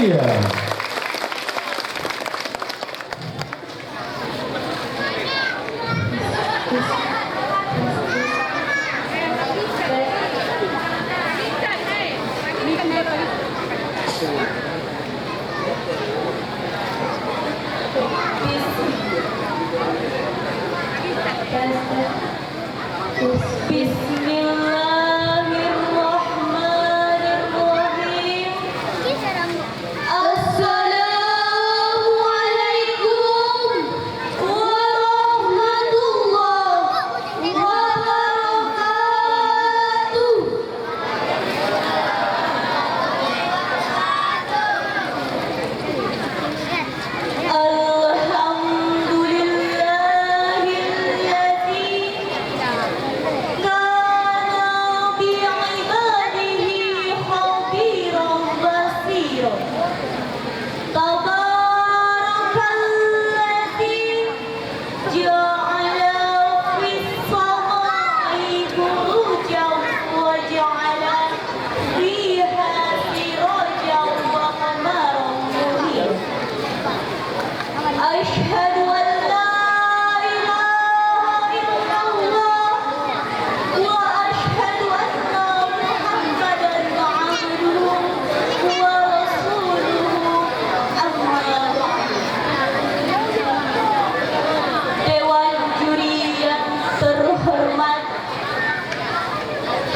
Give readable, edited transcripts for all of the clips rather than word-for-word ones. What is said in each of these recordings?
Australia. Bismillahirrahmanirrahim. Assalamualaikum warahmatullahi wabarakatuh. Alhamdulillahilladzi kana bi'ibadihi khabiran basiran. Tabarakalladzi ja'ala fis samai burujan wa ja'ala fiha sirajan wa qamaran munira. Asyhadu an la ilaha illallah wa asyhadu anna Muhammadan abduhu wa rasuluhu, amma ba'du. Dewan juri yang terhormat,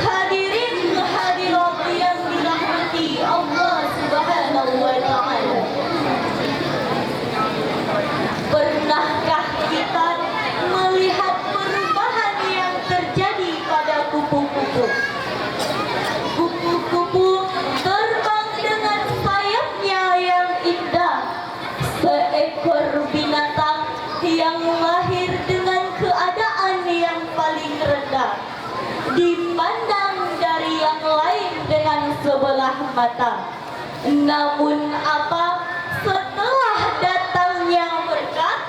hadirin hadirat yang dirahmati Allah Subhanahu wa taala. Pernahkah kita melihat perubahan yang terjadi pada kupu-kupu? Kupu-kupu terbang dengan sayapnya yang indah. Seekor binatang yang lahir dengan keadaan yang paling rendah, dipandang dari yang lain dengan sebelah mata. Namun apa? Setelah datangnya berkah,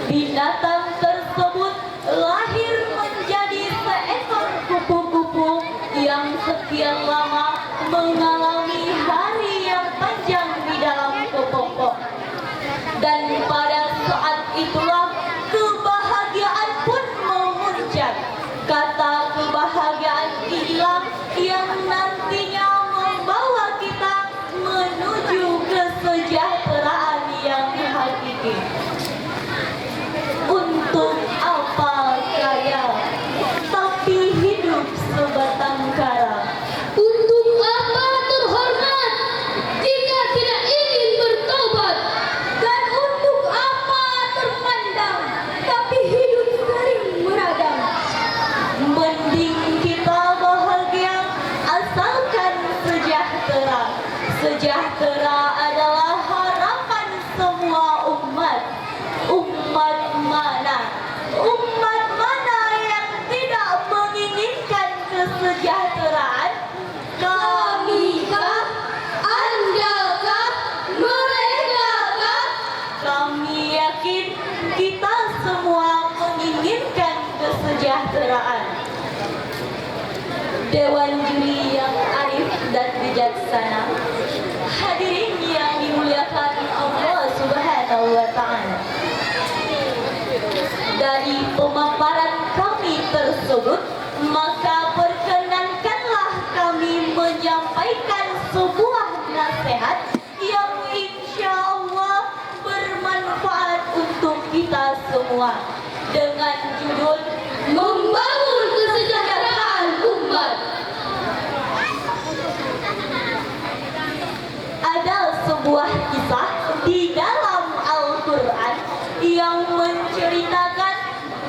binatang tersebut lahir menjadi seekor kupu-kupu yang sekian lama mengalami hari yang panjang di dalam kepompong. Dan pada saat itulah kebahagiaan pun memuncak. Kata kebahagiaan inilah yang nantinya membawa kita menuju kesejahteraan yang hakiki. Untuk apa kaya, tapi hidup sebatang kara? Untuk apa terhormat jika tidak ingin bertobat? Dan untuk apa terpandang, tapi hidup sering meradang? Mending kita bahagia asalkan sejahtera. Sejahtera adalah harapan semua umat. Umat mana? Umat mana yang tidak menginginkan kesejahteraan? Kamikah? Andakah? Merekakah? Kami yakin kita semua menginginkan kesejahteraan. Dewan juri yang arif dan bijaksana, hadirin yang dimuliakan Allah Subhanahu wa taala. Dari pemaparan kami tersebut, maka perkenankanlah kami menyampaikan sebuah nasihat yang insya Allah bermanfaat untuk kita semua, dengan judul Membangun kesejahteraan umat. Ada sebuah kisah di dalam Al-Quran yang menceritakan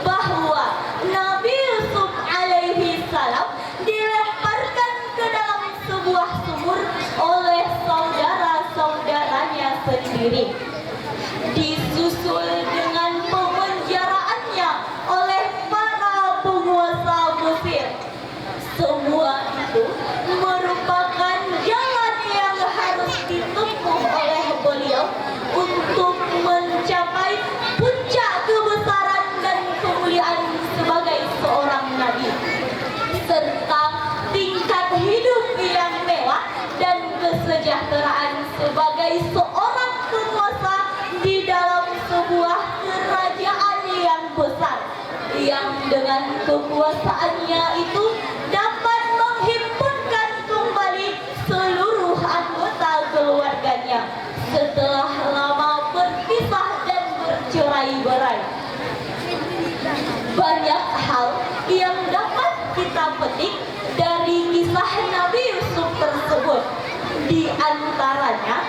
bahwa Nabi Yusuf alaihi salam dilemparkan ke dalam sebuah sumur oleh saudara-saudaranya sendiri, disusul dengan pemenjaraannya oleh para penguasa Mesir. Semua itu merupakan jalan yang harus ditempuh oleh beliau untuk mencapai puncak kebesaran dan kemuliaan sebagai seorang nabi, serta tingkat hidup yang mewah dan kesejahteraan sebagai seorang penguasa di dalam sebuah kerajaan yang besar, yang dengan kekuasaannya itu dapat menghimpunkan kembali seluruh anggota keluarganya setelah lama berpisah dan bercerai-berai. Banyak hal yang dapat kita petik dari kisah Nabi Yusuf tersebut. Di antaranya,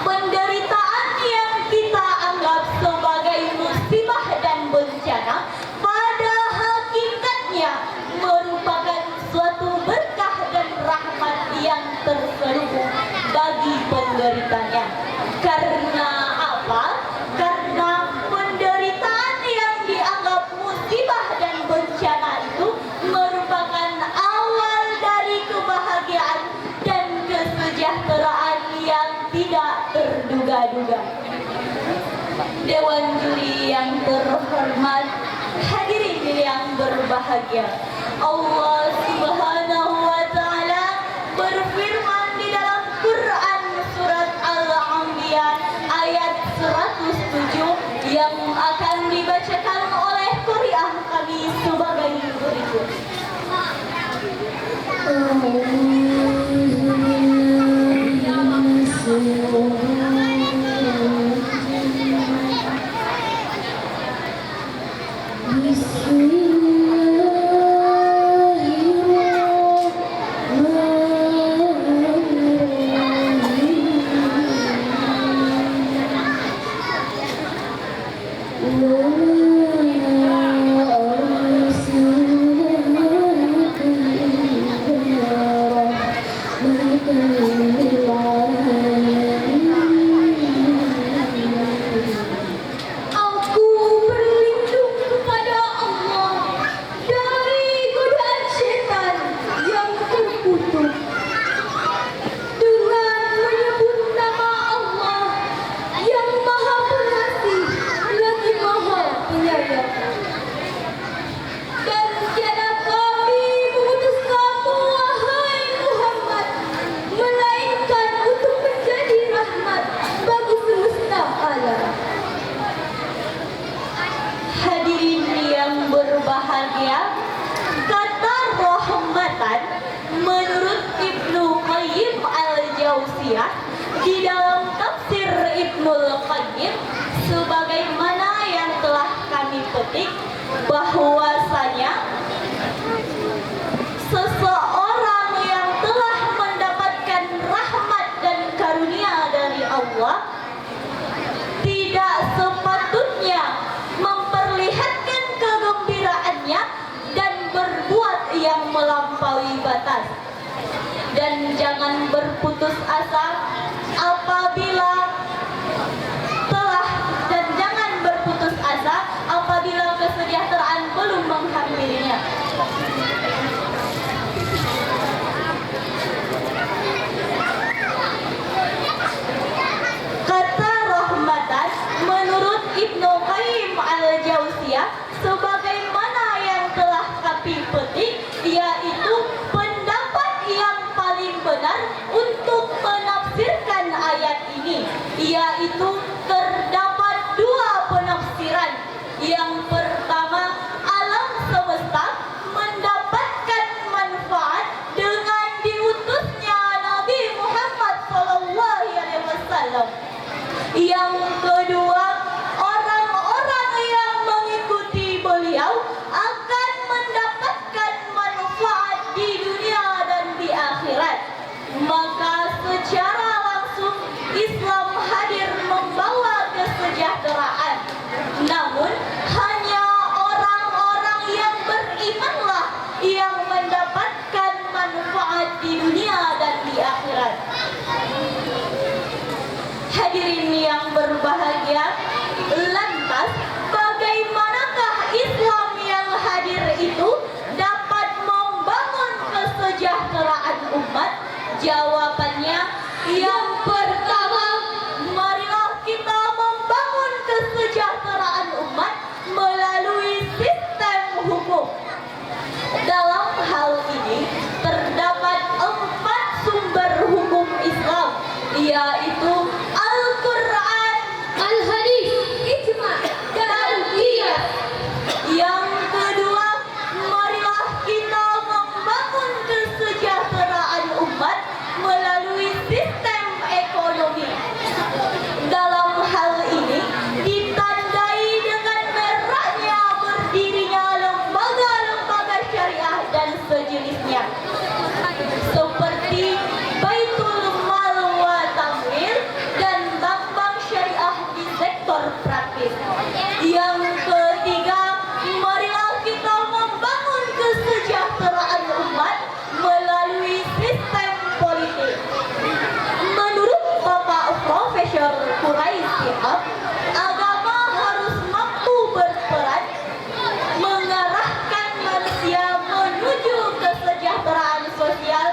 penderitaan yang kita anggap sebagai musibah dan bencana pada hakikatnya merupakan suatu berkah dan rahmat yang terselubung bagi penderitanya. Karena apa? Karena penderitaan yang dianggap musibah dan bencana itu merupakan awal dari kebahagiaan dan kesejahteraan yang tidak terduga-duga. Dewan juri yang terhormat, hadirin yang berbahagia, Allah Subhanahu wa Ta'ala berfirman di dalam Quran surat Al-Anbiya ayat 107 yang akan dibacakan oleh qari'ah kami sebagai berikut. Aku berlindung kepada Allah dari godaan setan yang terkutuk dengan menyebut nama Allah yang Maha Pengasih lagi Maha Penyayang. Dan tiada kami mengutus kamu, wahai Muhammad, melainkan untuk menjadi rahmat bagi semesta alam. Hadirin yang berbahagia, kata rahmatan menurut Ibnu Qayyim al-Jauziyah di dalam tafsir Ibnul Qayyim sebagaimana yang telah kami petik bahwasanya seseorang yang telah mendapatkan rahmat dan karunia dari Allah tidak sepatutnya memperlihatkan kegembiraannya dan berbuat yang melampaui batas. Dan jangan berputus asa apabila kesejahteraan belum menghampirinya. Kata rahmatan menurut Ibnu Qayyim al-Jauziyah sebagaimana yang telah kami petik, yaitu pendapat yang paling benar untuk menafsirkan ayat ini, yaitu terdapat dua penafsiran. Yang pertama, alam semesta mendapatkan manfaat dengan diutusnya Nabi Muhammad SAW. Yang kedua, orang-orang yang mengikuti beliau akan mendapatkan manfaat di dunia dan di akhirat. Maka secara langsung Islam hadir membawa kesejahteraan. Namun hanya orang-orang yang berimanlah yang mendapatkan manfaat di dunia dan di akhirat. Hadirin yang berbahagia, yaitu Al-Quran, Al-Hadis, Ijma, dan Qiyas. Yang kedua, marilah kita membangun kesejahteraan umat melalui sistem ekonomi. Dalam hal ini ditandai dengan meraknya berdirinya lembaga-lembaga syariah dan sejenisnya, seperti Baitul Mal wa Tamwil dan bank-bank syariah di sektor praktis. Yang ketiga, marilah kita membangun kesejahteraan umat melalui sistem politik. Menurut Bapak Profesor Quraisy Shihab, agama harus mampu berperan mengarahkan manusia menuju kesejahteraan sosial,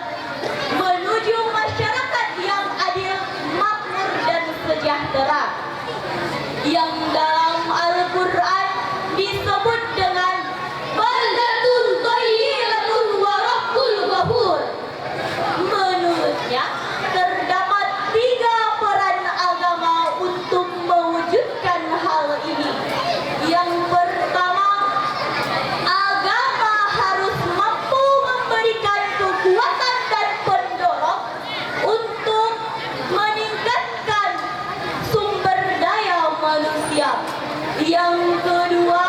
menuju masyarakat yang adil, makmur dan sejahtera, yang dalam Al-Quran disebut dengan baldatun thayyibatun wa rabbul ghafur. Menurutnya, terdapat 3 peran agama untuk mewujudkan hal ini. Yang pertama, agama harus mampu memberikan kekuatan dan pendorong untuk meningkatkan sumber daya manusia. Yang kedua,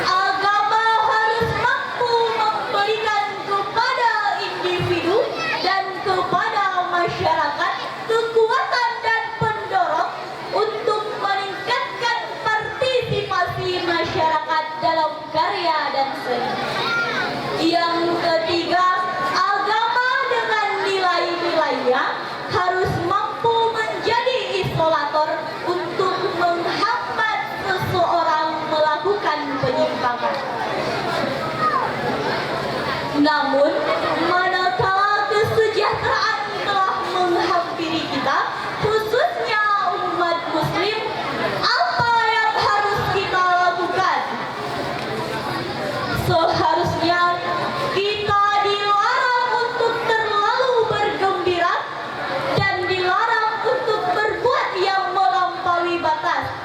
agama harus mampu memberikan kepada individu dan kepada masyarakat kekuatan dan pendorong untuk meningkatkan partisipasi masyarakat dalam karya dan seni. Yang ketiga, agama dengan nilai-nilainya harus mampu menjadi isolator untuk menghambat seseorang melakukan penyimpangan. Namun, manakala kesejahteraan telah menghampiri kita, khususnya umat muslim, apa yang harus kita lakukan? Seharusnya kita dilarang untuk terlalu bergembira dan dilarang untuk berbuat yang melampaui batas.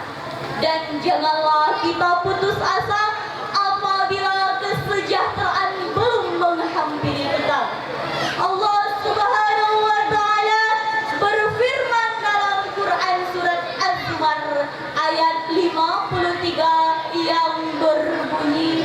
Dan janganlah kita putus asa apabila kesejahteraan belum menghampiri kita. Allah Subhanahu wa taala berfirman dalam Quran surat Az-Zumar ayat 53 yang berbunyi,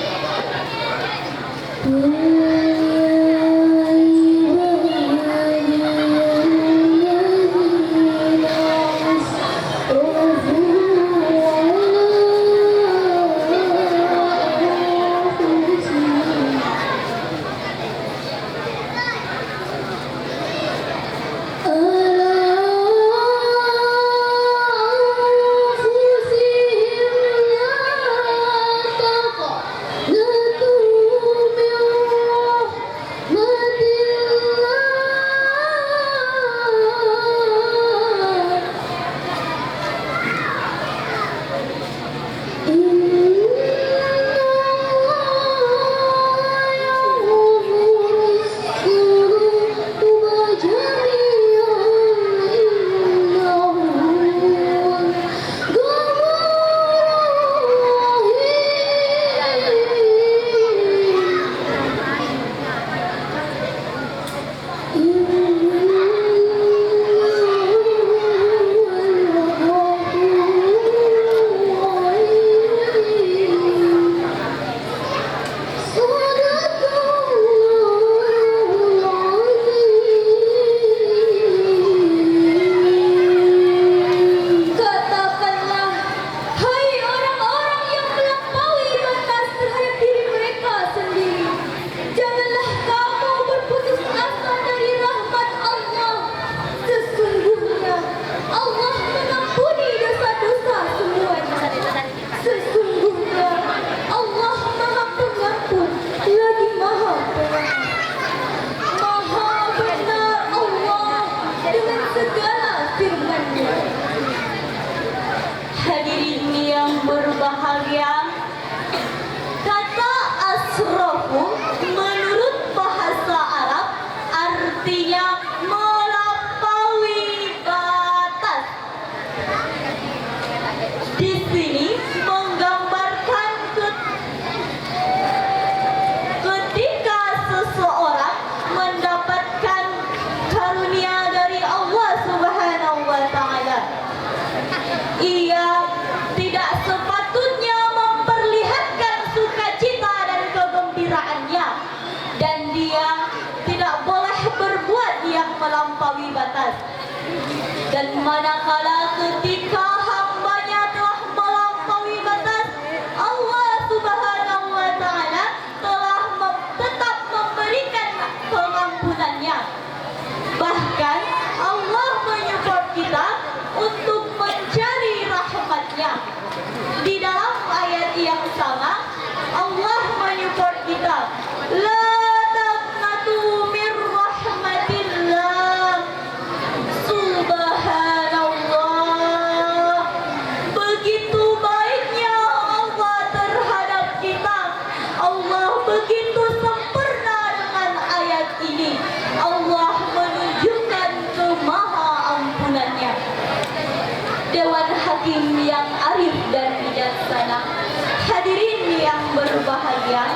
Dan manakala ketika hambanya telah melampaui batas, Allah Subhanahu wa Ta'ala telah tetap memberikan pengampunannya. Bahkan Allah menyupport kita untuk mencari rahmatnya. Di dalam ayat yang sama, Allah menyupport kita. La taqnatu mir rahmatillah. Subhanallah. Begitu baiknya Allah terhadap kita. Allah begitu sempurna dengan ayat ini. Allah menunjukkan kemahaampunannya. Dewan Hakim yang arif dan bijaksana, hadirin yang berbahagia,